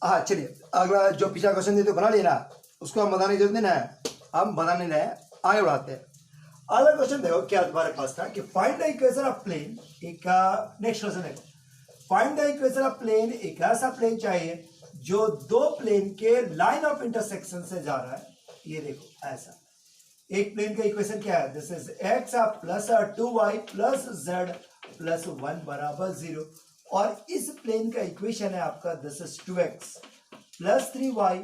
हाँ चलिए अगला जो पिछला क्वेश्चन दिए तो बना लिया ना, उसको हम बताने की जरूरत नहीं है, हम बताने रहे हैं, आगे बढ़ाते हैं। अगला क्वेश्चन देखो क्या तुम्हारे पास था कि find the equation of plane. एक नेक्स्ट क्वेश्चन देखो, find the equation of plane. एक ऐसा प्लेन चाहिए जो दो प्लेन के लाइन ऑफ इंटरसेक्शन से जा रहा है। ये देखो ऐसा एक प्लेन का इक्वेशन क्या है, this is x plus 2y plus z plus 1 बराबर 0। और इस प्लेन का इक्वेशन है आपका this is 2x plus 3y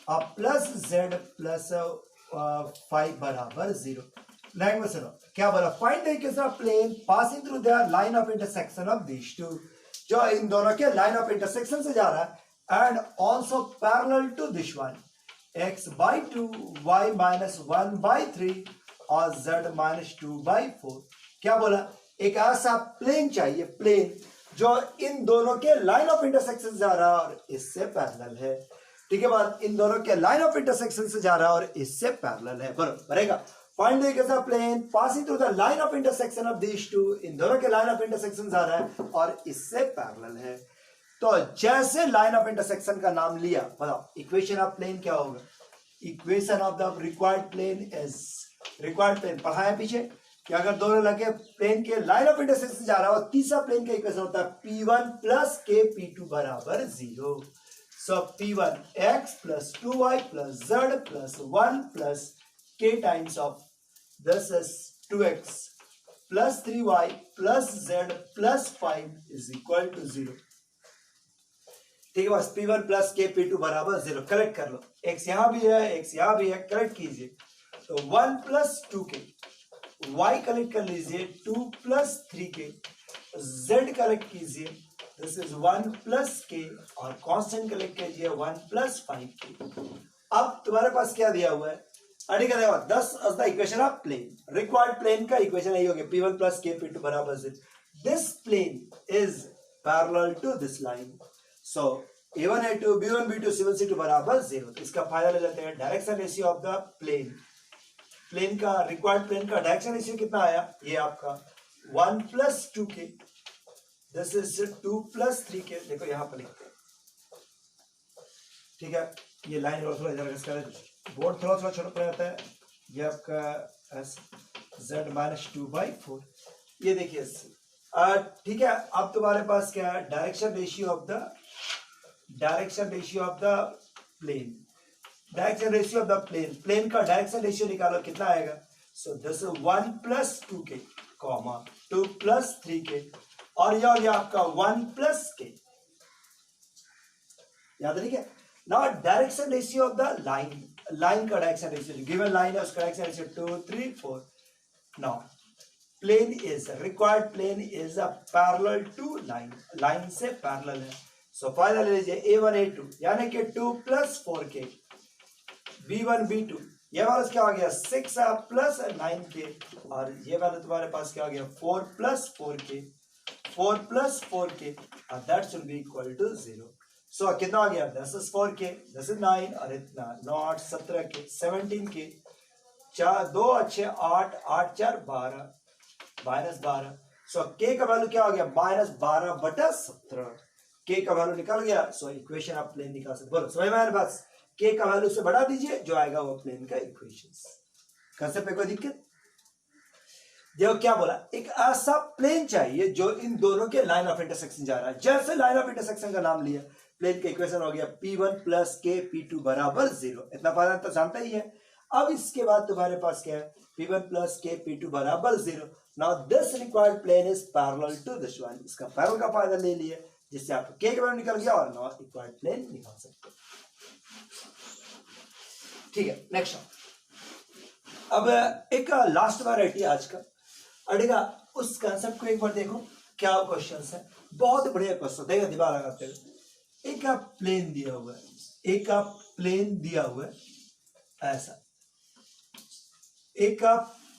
plus z plus 5 बराबर 0। लैंग्वेज सुनो क्या बोला, find the equation of plane passing through the line of intersection of this two, जो इन दोनों के लाइन ऑफ इंटरसेक्शन से जा रहा है, and also parallel to this one, x by 2 y minus 1 by 3 और z minus 2 by 4। क्या बोला, एक ऐसा प्लेन चाहिए, प्लेन जो इन दोनों के लाइन ऑफ इंटरसेक्शन जा रहा है और इससे पैरेलल है। ठीक है बात, इन दोनों के लाइन ऑफ इंटरसेक्शन से जा रहा है और इससे पैरेलल है। बराबर रहेगा। Find the equation of plane passing through the line of intersection of this two, इन दोनों के लाइन ऑफ इंटरसेक्शन जा रहा है और इससे पैरेलल है। तो जैसे लाइन ऑफ इंटरसेक्शन का नाम लिया, बताओ इक्वेशन ऑफ प्लेन क्या होगा। Equation of the required plane is, required plane पढ़ाया पीछे कि अगर दोनों लगे प्लेन के लाइन ऑफ इंटरसेक्शन से जा रहा है और तीसरा प्लेन का इक्वेशन होता है P1 प्लस K P2 बराबर 0। So P1 x plus 2y plus z plus 1 plus K times of this is 2x plus 3y plus z plus 5 is equal to 0। ठीक है बस, P1 प्लस K P2 बराबर 0। Correct कर लो, x यहां भी है x यहां भी है, करेक्ट कीजिए। तो 1 प्लस 2k, y कलेक्ट कर लीजिए 2 प्लस 3k, z कलेक्ट कीजिए दिस इज 1 प्लस k और कांस्टेंट कलेक्ट कीजिए 1 प्लस 5k। अब तुम्हारे पास क्या दिया हुआ है, अड़ी का देखो 10 as the equation of plane, required plane का इक्वेशन यही हो गया P1 प्लस K P2 बराबर 0। this plane is parallel to this line, so A1 A2 B1 B2 C1 C2 बराबर 0। तो इसका फायदा ले लेते हैं, direction ratio of the plane, plane का रिक्वायर्ड प्लेन का डायरेक्शन रेशियो कितना आया, ये आपका 1 plus 2k, this is 2 plus 3k। देखो यहां पर लिखते हैं, ठीक है, ये लाइन और थोड़ा इधर इसका बोर्ड थोड़ा थोड़ा छोटा पड़ जाता है। ये आपका z माइनस 2/4, ये देखिए ठीक है। अब तुम्हारे पास क्या है, direction ratio of the, direction ratio of the plane, direction ratio of the plane, plane का डायरेक्शन रेशियो निकालो कितना आएगा। So this 1 plus 2k comma 2 plus 3k और ये आपका 1 प्लस k, याद रखिए। Now direction ratio of the line, line का डायरेक्शन रेशियो, गिवन लाइन है उसका direction ratio 2 3 4। Now plane is, required plane is a parallel to line, line से parallel है। सो फायदा ले लीजिए A1 A2 यानी कि 2 प्लस 4k, B1 B2 ये वाला क्या आ गया 6 प्लस 9k और ये वाला तुम्हारे पास क्या आ गया 4 प्लस 4k, 4 प्लस 4k और that should be equal to 0। So कितना आ गया, this is 4k, this is 9 और इतना 9 17k 17k, 4 2 अच्छे 8 8 4 12 माइनस 12। सो k का वैल्यू क्या आ गया -12/17, k का वैल्यू निकल गया। सो इक्वेशन आप प्लेन निकाल सकते, बोलो समझ में आया बस, k का वैल्यू से बढ़ा दीजिए जो आएगा वो प्लेन का इक्वेशंस। कंसेप्ट पे कोई दिक्कत, देखो क्या बोला, एक ऐसा प्लेन चाहिए जो इन दोनों के लाइन ऑफ इंटरसेक्शन जा रहा है। जैसे लाइन ऑफ इंटरसेक्शन का नाम लिया, प्लेन का इक्वेशन हो गया P1 प्लस K P2 बराबर 0। इतना फायदा तो जानता ही है। अब इसके बाद तुम्हारे पास क्या है, P1 प्लस K P2 बराबर 0। Now this required plane is parallel to this one, इसका पैरेलल का फायदा ले लिया जिससे आप K का वैल्यू निकल गया और नाउ रिक्वायर्ड प्लेन निकाल सकते हैं। ठीक है, नेक्स्ट अब एक लास्ट वैरायटी आज का अड़ेगा, उस कंसेप्ट को एक बार देखो क्या क्वेश्चन है, बहुत बढ़िया क्वेश्चन, देखो दिमाग लगाते हुए। एक प्लेन दिया हुआ है, एक प्लेन दिया हुआ है ऐसा, एक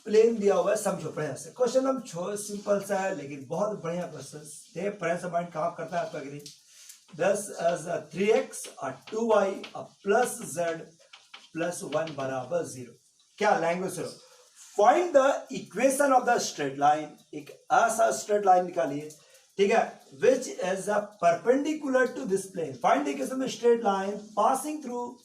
प्लेन दिया हुआ है, समझो बढ़िया से क्वेश्चन, हम सिंपल सा है लेकिन बहुत बढ़िया क्वेश्चन, बढ़िया से माइंड काम करता है आपका कि नहीं। 10 as 3x और 2y प्लस z प्लस 1 बराबर 0। क्या लैंग्वेज सुनो, find the equation of the straight line, एक ऐसा स्ट्रेट लाइन निकालिए ठीक है, which is a perpendicular to this plane, find the equation of straight line passing through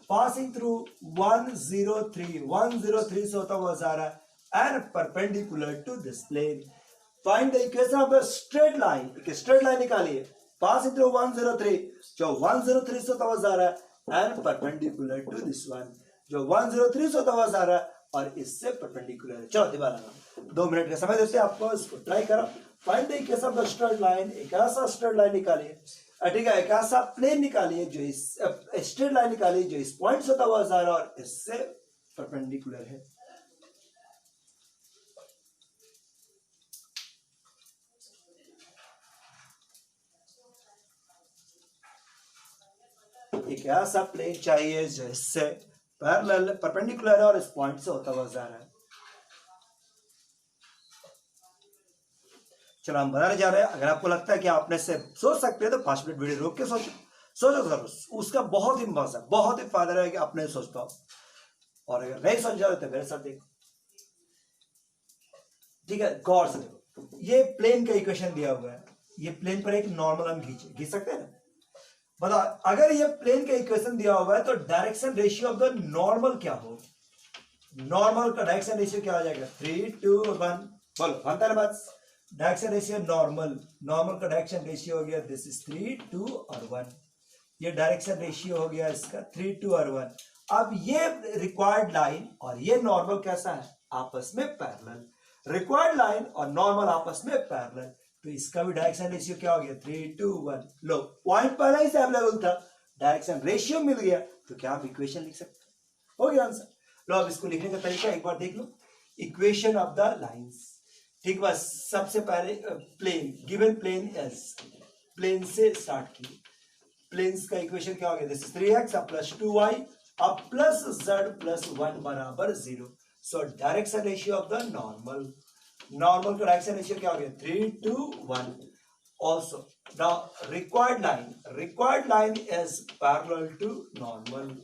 103 से होता हुआ जा रहा है and perpendicular to this plane. Find the equation of the straight line, एक स्ट्रेट लाइन निकालिए पासिंग थ्रू 103, जो 103 से होता हुआ जा रहा है and perpendicular to this one, जो 103 से होता हुआ जा रहा है और इससे परपेंडिकुलर है। चलो दोबारा 2 मिनट का समय देते हैं आपको, इसको ट्राई करो। Find the equation of the straight line, एक ऐसा स्ट्रेट लाइन निकालिए, ठीक है, एक ऐसा प्लेन निकालिए जो इस स्ट्रेट लाइन निकालिए जो इस पॉइंट से होता हुआ जा रहा है और इससे परपेंडिकुलर है। एक ऐसा प्लेन चाहिए जो इससे पैरेलल परपेंडिकुलर है और इस पॉइंट से होता हुआ जा रहा है। चलो हम बताने जा रहे हैं। अगर आपको लगता है कि आपने से सोच सकते हैं तो 5 मिनट वीडियो रोक के सोचो जरूर, उसका बहुत ही मजा, बहुत ही फायदा रहेगा कि आपने सोच पाओ। और अगर नहीं समझ रहे तो मेरे साथ देखो, ठीक है, गौर से देखो। ये प्लेन का इक्वेशन दिया हुआ है, ये प्लेन पर एक नॉर्मल हम खींच सकते हैं ना। बताओ अगर ये प्लेन का इक्वेशन दिया हुआ है तो direction ratio of the normal क्या हो, नॉर्मल का डायरेक्शन रेशियो क्या हो जाएगा, 3 2 1, बोलो बनता है बात। डायरेक्शन रेशियो नॉर्मल का डायरेक्शन रेशियो हो गया दिस इज 3 2 और 1, ये डायरेक्शन रेशियो हो गया इसका 3 2 और 1। अब ये रिक्वायर्ड लाइन और ये नॉर्मल कैसा है, आपस में पैरेलल, रिक्वायर्ड लाइन और नॉर्मल आपस में पैरेलल, तो इसका भी डायरेक्शन रेशियो क्या हो गया 3 2 1। लो पॉइंट पहले ही से अवेलेबल था, डायरेक्शन रेशियो मिल गया, तो क्या आप इक्वेशन लिख सकते हैं, हो गया आंसर। लो अब इसको लिखने का तरीका एक बार देख लो, इक्वेशन ऑफ द लाइंस, ठीक, बस सबसे पहले plane, given plane S, plane से स्टार्ट की, प्लेन्स का इक्वेशन क्या हो गया, this is 3x plus 2y अब प्लस z प्लस 1 बराबर 0। So direction ratio of the normal का डायरेक्शन रेशियो क्या हो गया 3 2 1। Also now required line is parallel to normal,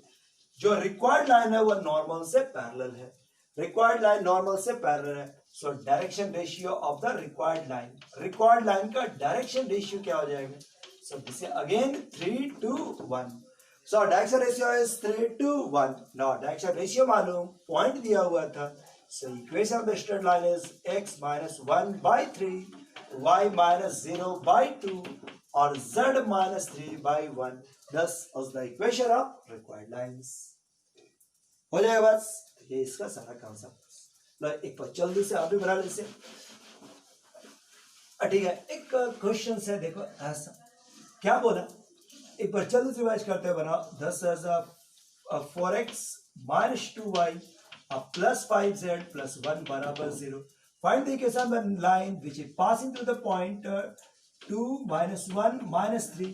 जो रिक्वायर्ड लाइन है वो नॉर्मल से पैरेलल है, रिक्वायर्ड लाइन नॉर्मल से पैरेलल है। So direction ratio of the required line का डायरेक्शन रेशियो क्या हो जाएगा, so this is again 3 to 1, so direction ratio is 3 to 1। now direction ratio मालूम, पॉइंट दिया हुआ था, so equation of the straight line is x minus 1 by 3 y minus 0 by 2 और z minus 3 by 1, thus is the equation of required lines। हो जाएगा बस, ये इसका सारा कॉन्सेप्ट। एक बार जल्दी से आप भी बना लीजिए, ठीक है। एक क्वेश्चन है देखो ऐसा, क्या बोला, एक बार जल्दी से रिवाइज करते हैं, बनाओ 10 4x minus 2y plus 5z plus 1 बराबर 0। Find the equation of the line which is passing through the point 2 minus 1 minus 3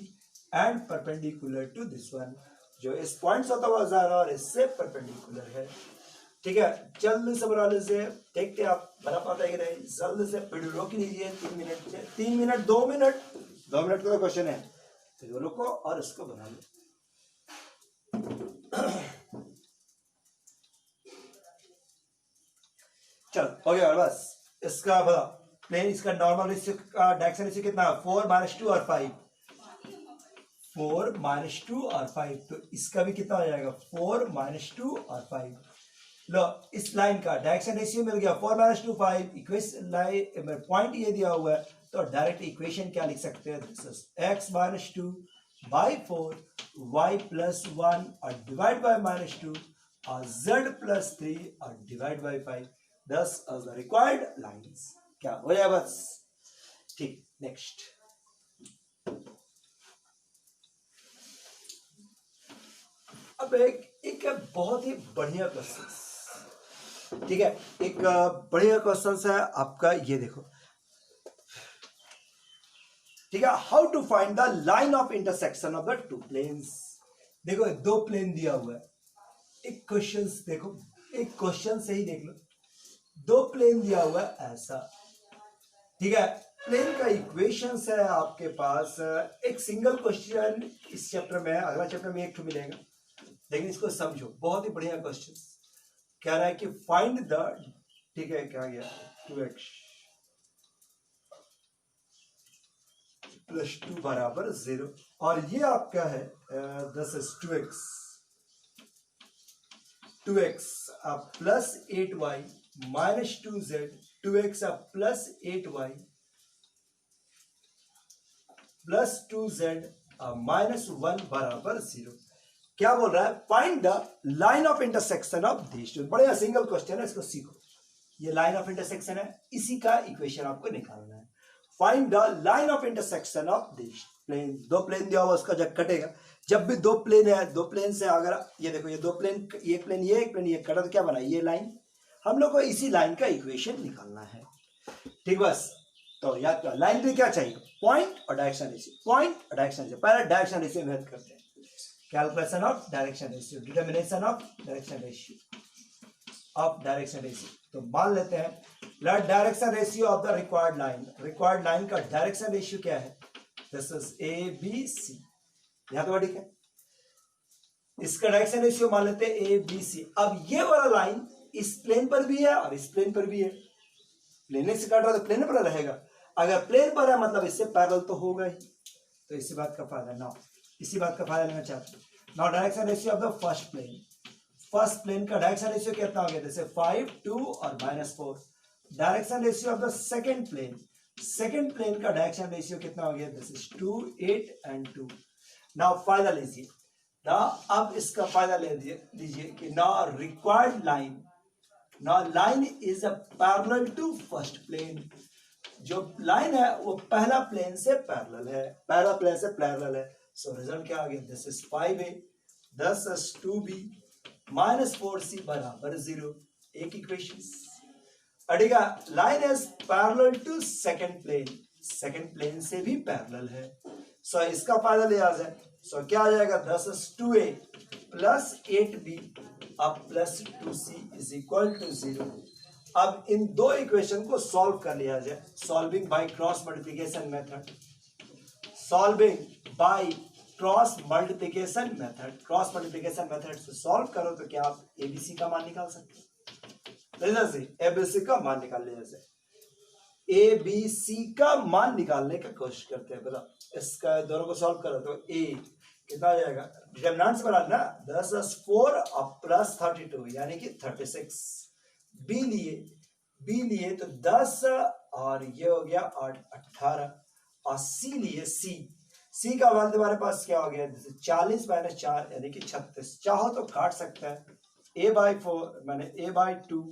and perpendicular to this one, जो इस पॉइंट से होता हुआ जा रहा है और इससे परपेंडिकुलर है, ठीक है। जल्दी से बना लीजिए, देखते हैं आप बना पाते हैं कि नहीं। जल्दी से वीडियो रोक लीजिए, 2 मिनट का क्वेश्चन है, तो रुको और इसको बना लो। चलो हो गया बस, इसका बता प्लेन, इसका नॉर्मल रेशियो का डायरेक्शन रेशियो कितना, 4 - 2 और 5, 4 - 2 और 5, तो इसका भी कितना हो जाएगा 4 - 2 और 5। लो इस लाइन का डायरेक्शन रेशियो मिल गया 4 - 2 5, इक्वेशन लाइन पॉइंट ये दिया हुआ है, तो डायरेक्ट इक्वेशन क्या लिख सकते हैं, this is x - 2 by 4 y plus 1 और डिवाइड बाय -2 और z plus 3 और divide by 5, thus as the required lines। क्या हो जाए बस, ठीक। नेक्स्ट अब एक बहुत ही बढ़िया क्वेश्चन, ठीक है, एक बढ़िया क्वेश्चन है आपका, ये देखो, ठीक है। How to find the line of intersection of the 2 planes. देखो 2 प्लेन दिया हुआ है, एक क्वेश्चन देखो, एक क्वेश्चन से ही देख लो, 2 प्लेन दिया हुआ है ऐसा, ठीक है। प्लेन का इक्वेशन है आपके पास, एक सिंगल क्वेश्चन इस चैप्टर में है, अगला चैप्टर में एक तो मिलेगा, लेकिन इसको समझो, बहुत ही बढ़िया क्वेश्चन। कह रहा है कि फाइंड द, ठीक है, क्या गया 2x, +2 बराबर 0, और ये आपका है this is 2x plus 8y minus 2z, 2x plus 8y plus 2z minus 1 बराबर 0। क्या बोल रहा है? Find the line of intersection of this two. बड़े सिंगल क्वेश्चन है, इसको सीखो। ये लाइन ऑफ इंटरसेक्शन है, इसी का इक्वेशन आपको निकालना है। Find the line of intersection of this plane. दो प्लेन दिया हुआ, उसका जब कटेगा, जब भी दो प्लेन है, दो प्लेन से अगर ये देखो, ये दो प्लेन, एक प्लेन ये, एक प्लेन ये कटा, तो क्या बना? ये लाइन। हम लोग को इसी लाइन का इक्वेशन निकालना है, ठीक। बस तो याद कर, लाइन पे क्या चाहिए? पॉइंट और डायरेक्शन रेशियो, पॉइंट और डायरेक्शन रेशियो। पहले डायरेक्शन रेशियो मेथड करते हैं। Calculation of direction ratio, determination of direction ratio, of direction ratio. तो मान लेते हैं, let direction ratio of the required line, required line का डायरेक्शन रेशियो क्या है? This is ABC। यहां तो ठीक है, इसका डायरेक्शन रेशियो मान लेते हैं ABC। अब ये वाला लाइन इस प्लेन पर भी है और इस प्लेन पर भी है। प्लेन से काट रहा है तो प्लेन पर रहेगा, अगर प्लेन पर है मतलब इससे पैरेलल तो होगा ही। तो इसी बात का फायदा ना, इसी बात का फायदा लेना चाहते हैं। Now direction ratio of the first plane, first plane का डायरेक्शन रेशियो कितना हो गया? जैसे 5, 2 और -4। Direction ratio of the second plane, second plane का डायरेक्शन रेशियो कितना हो गया? This is 2, 8 and 2। नाउ फायदा लीजिए ना, अब इसका फायदा ले लीजिए कि now required line, now line is a parallel to first plane. जो लाइन है वो पहला प्लेन से पैरेलल है, पहला प्लेन से पैरेलल है। सो रिजल्ट क्या आ गया? This is 5a, this is 2b minus 4c बराबर 0। एक इक्वेशन। अड़ेगा line is parallel to second plane, second plane से भी पैरेलल है। सो इसका फायदा लिया जाए, सो क्या आ जाएगा? 10 is 2a प्लस 8b अब plus 2c is equal to 0। अब इन दो इक्वेशन को सॉल्व कर लिया जाए, solving by cross multiplication method, solving by cross multiplication method. Cross multiplication method से सॉल्व करो तो क्या आप ABC का मान निकाल सकते हैं? ABC का मान निकाल लिया जाए, ABC का मान निकालने का कोशिश करते हैं। बता, इसका दोनों को सॉल्व करो तो A कितना आ जाएगा? डिटरमिनेंट से बना ना, 10 is 4 और प्लस 32 यानी कि 36। B लिए तो 10 और ये हो गया 8, 18। और C लिए, C का मान तुम्हारे पास क्या हो गया? 40 माइनस 4 यानी कि 36। चाहो तो काट सकता है, A/4 माने A/2,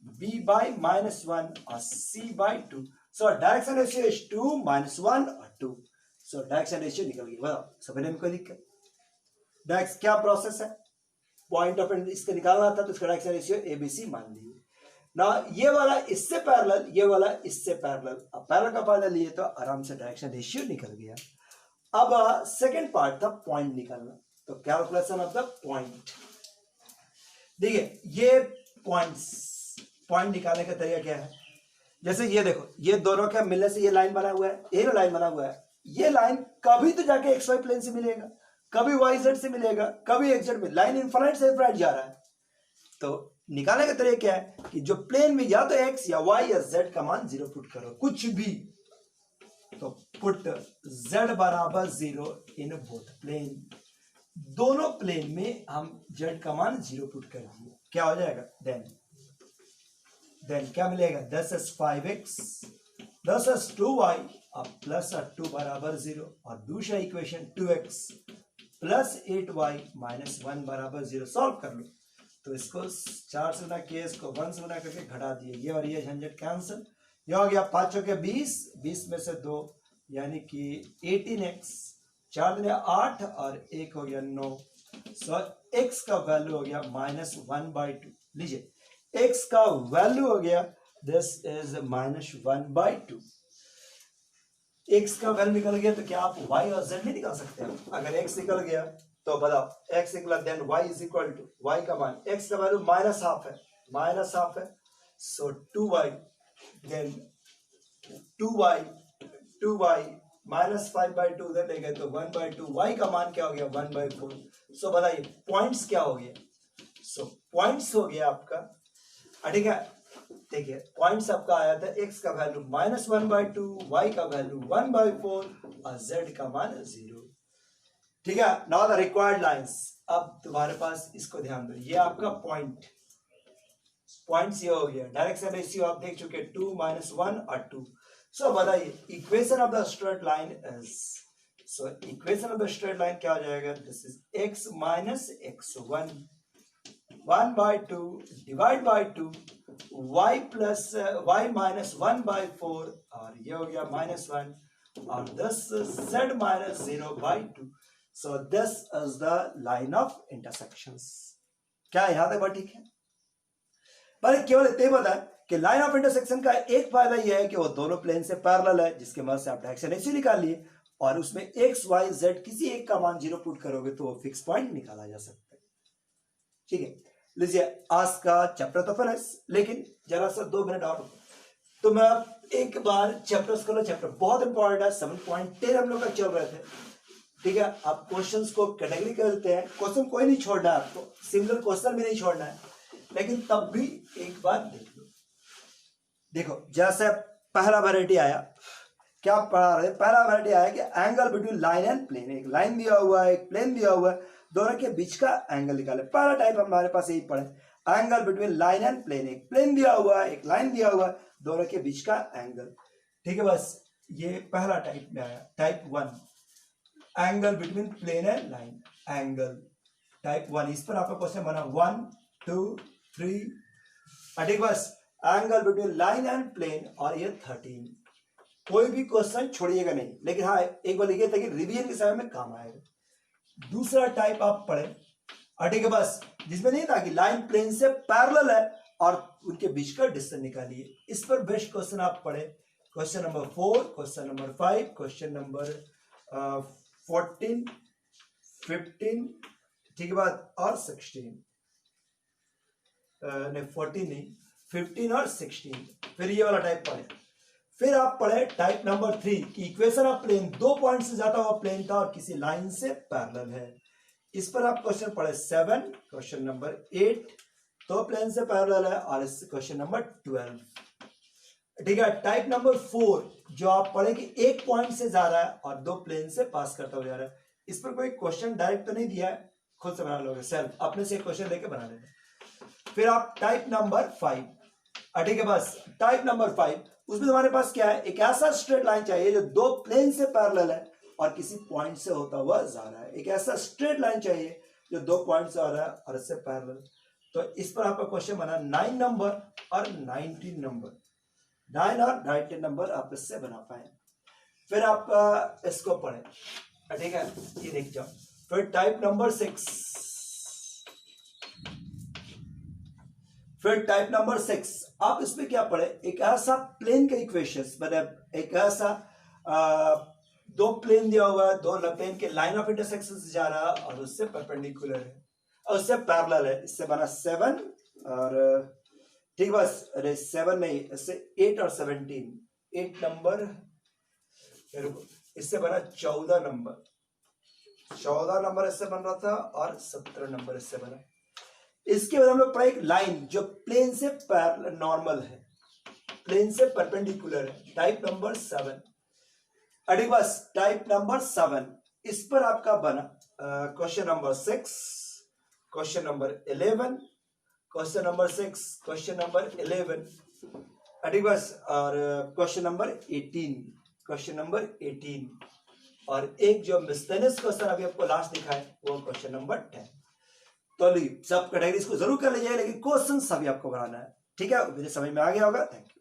B/-1 और C/2। So direction ratio is 2 - 1 और 2। सो डायरेक्शन रेशियो निकल गई। बताओ समझने में कोई दिक्कत? डायरेक्ट क्या प्रोसेस है? पॉइंट ऑफ इसका निकालना था तो इसका डायरेक्शन रेशियो ABC मान लीजिए ना। ये वाला इससे पैरेलल, ये वाला इससे पैरेलल। अब पैरेलल का फायदा लिए तो आराम से डायरेक्शन रेशियो निकल गया। अब सेकंड पार्ट था पॉइंट निकालना, तो कैलकुलेशन ऑफ द पॉइंट। देखिए ये पॉइंट निकालने का तरीका क्या है? जैसे ये देखो, ये दोनों के मिलने से ये लाइन बना हुआ है, ये लाइन बना हुआ है। ये लाइन कभी तो जाके XY प्लेन से मिलेगा, कभी YZ से मिलेगा, कभी XZ में। लाइन इनफाइनाइट से इनफाइनाइट जा रहा है। तो निकालने का तरीका क्या है कि जो प्लेन में या तो X या Y या Z का मान 0 पुट करो, कुछ भी। तो पुट Z बराबर 0 इन बोथ प्लेन। दोनों प्लेन में हम Z का मान 0 पुट कर दिए, क्या हो जाएगा? देन क्या मिलेगा? 10 is 5x, 10 is 2y और प्लस 2 बराबर 0। और दूसरा equation 2x plus 8y minus 1 बराबर 0। सॉल्व कर लो तो इसको 4 से गुना किए, इसको 1 से गुना करके घटा दिए, ये और ये झंझट कैंसिल। ये हो गया 5 चौके 20, 20 में से 2 यानी कि 18x, 4 दूनी 8 और 1 हो गया 9। सो x का वैल्यू हो गया -1/2। लीजिए x का वैल्यू हो गया, दिस इज -1/2। x का वैल्यू निकल गया तो क्या आप y और z नहीं निकाल सकते हैं? अगर x निकल गया तो बताओ, x निकला then y is equal to, y का मान, x का वैल्यू -1/2 है, -1/2 है। सो 2y, देन 2y -5/2 इधर ले गए तो 1/2। y का मान क्या हो गया? 1/4। सो बताइए पॉइंट्स क्या हो गया? सो पॉइंट्स हो गया आपका, ठीक है, देखिए पॉइंट्स आपका आया था x का वैल्यू -1/2, y का वैल्यू 1/4 और z का मान 0। ठीक है, नाउ द रिक्वायर्ड लाइंस। अब तुम्हारे पास इसको ध्यान दो, ये आपका पॉइंट्स ये हो गया। डायरेक्शन रेशियो आप देख चुके 2 -1 और 2। सो बताइए equation of the straight line is, so equation of the straight line क्या हो जाएगा? This is x minus x1 1/2 divide by 2 y plus y minus 1/4 और ये हो गया -1 और this z minus 0/2। so this is the line of intersections। क्या यहाँ तक बात ठीक है? पर केवल इतना ही पता है कि लाइन ऑफ इंटरसेक्शन का एक फायदा यह है कि वो दोनों प्लेन से पैरेलल है, जिसके मदद से आप डायरेक्शन रेशियो निकाल लिए और उसमें x y z किसी एक का मान 0 पुट करोगे तो वो फिक्स पॉइंट निकाला जा सकता है। ठीक है, लीजिए आज का चैप्टर तो फिनिश, लेकिन जरा सा 2 मिनट और तो मैं एक बार चैप्टर्स को, चैप्टर बहुत इंपॉर्टेंट है। 7.10 हम लोग का चल रहे थे। ठीक है, आप क्वेश्चंस को कैटेगरी करते हैं, क्वेश्चन कोई नहीं छोड़ना है आपको, सिंगल क्वेश्चन भी नहीं छोड़ना है, लेकिन तब भी एक बार देख लो। देखो जैसे पहला वैरायटी आया, क्या पढ़ा रहे? पहला वैरायटी आया कि angle between line and plane. एक लाइन दिया हुआ है, एक प्लेन दिया हुआ है, दोनों के बीच का एंगल निकाले। पहला टाइप हमारे पास यही पढ़े, angle between line and plane. एक प्लेन दिया हुआ है, एक लाइन दिया हुआ है, दोनों के बीच का एंगल। ठीक है, बस ये पहला टाइप में आया। Type 1 angle between plane and line, angle type 1। इस पर आपका क्वेश्चन बना 1 2 3। ठीक, बस angle between line and plane और ये 13। कोई भी क्वेश्चन छोड़िएगा नहीं, लेकिन हाँ एक बार लिखिए ताकि रिवीजन के समय में काम आएगा। दूसरा टाइप आप पढ़े, ठीक है, बस जिसमें नहीं था कि लाइन प्लेन से पैरेलल है और उनके बीच का डिस्टेंस निकालिए। इस पर बेस्ट क्वेश्चन आप पढ़े, question number 4, question number 5, question number 14 15, ठीक है बात, और 16 नहीं 14 नहीं 15 और 16। फिर ये वाला टाइप पढ़े। फिर आप पढ़े टाइप नंबर 3 कि इक्वेशन ऑफ प्लेन, 2 पॉइंट से जाता हुआ प्लेन था और किसी लाइन से पैरेलल है। इस पर आप क्वेश्चन पढ़े 7, क्वेश्चन नंबर 8, 2 प्लेन से पैरेलल है, और इस क्वेश्चन नंबर 12। ठीक है, टाइप नंबर 4 जो आप पढ़े कि 1 पॉइंट से जा रहा है और 2 प्लेन से पास करता हुआ जा रहा है। इस पर कोई क्वेश्चन डायरेक्ट तो नहीं दिया है, खुद से बना लोगे, सेल्फ अपने से क्वेश्चन लेके बना लेंगे। फिर आप टाइप नंबर 5, ठीक है, बस टाइप नंबर 5, उसमें हमारे पास क्या है? एक ऐसा स्ट्रेट लाइन चाहिए जो 2 प्लेन से पैरेलल है और किसी पॉइंट से होता हुआ जा रहा है। एक ऐसा स्ट्रेट लाइन चाहिए जो 2 पॉइंट से आ रहा है और इससे पैरेलल। तो इस पर आपका क्वेश्चन बना 9 नंबर और 19 नंबर, 9 और 19 नंबर आप इससे बना पाए। फिर आप इसको पढ़े, ठीक है, ये देख जाओ। फिर टाइप नंबर 6, फिर टाइप नंबर 6 आप इसमें क्या पढ़े? एक ऐसा प्लेन का इक्वेशंस, मतलब एक ऐसा 2 प्लेन दिया हुआ है, 2 प्लेन के लाइन ऑफ इंटरसेक्शन से जा रहा है और उससे परपेंडिकुलर है और उससे पैरेलल है। इससे बना 7 और ठीक, बस अरे 7 नहीं, इससे 8 और 17, 8 नंबर, इससे बना 14 नंबर, 14 नंबर इससे बन रहा था और 17 नंबर इससे बना। इसके बाद हम लोग पढ़े एक लाइन जो प्लेन से नॉर्मल है, प्लेन से परपेंडिकुलर है, टाइप नंबर 7। ठीक, बस टाइप नंबर 7 इस पर आपका बना question number 6, question number 11, question number 6, question number 11, ठीक, बस, और क्वेश्चन नंबर 18, क्वेश्चन नंबर 18, और एक जो मिसलेनियस क्वेश्चन अभी आपको लास्ट दिखा है वो क्वेश्चन नंबर 10। तो सब कैटेगरीज को जरूर कर लीजिए, लेकिन क्वेश्चन सभी आपको बनाना है। ठीक है, मुझे समझ में आ गया होगा। Thank you.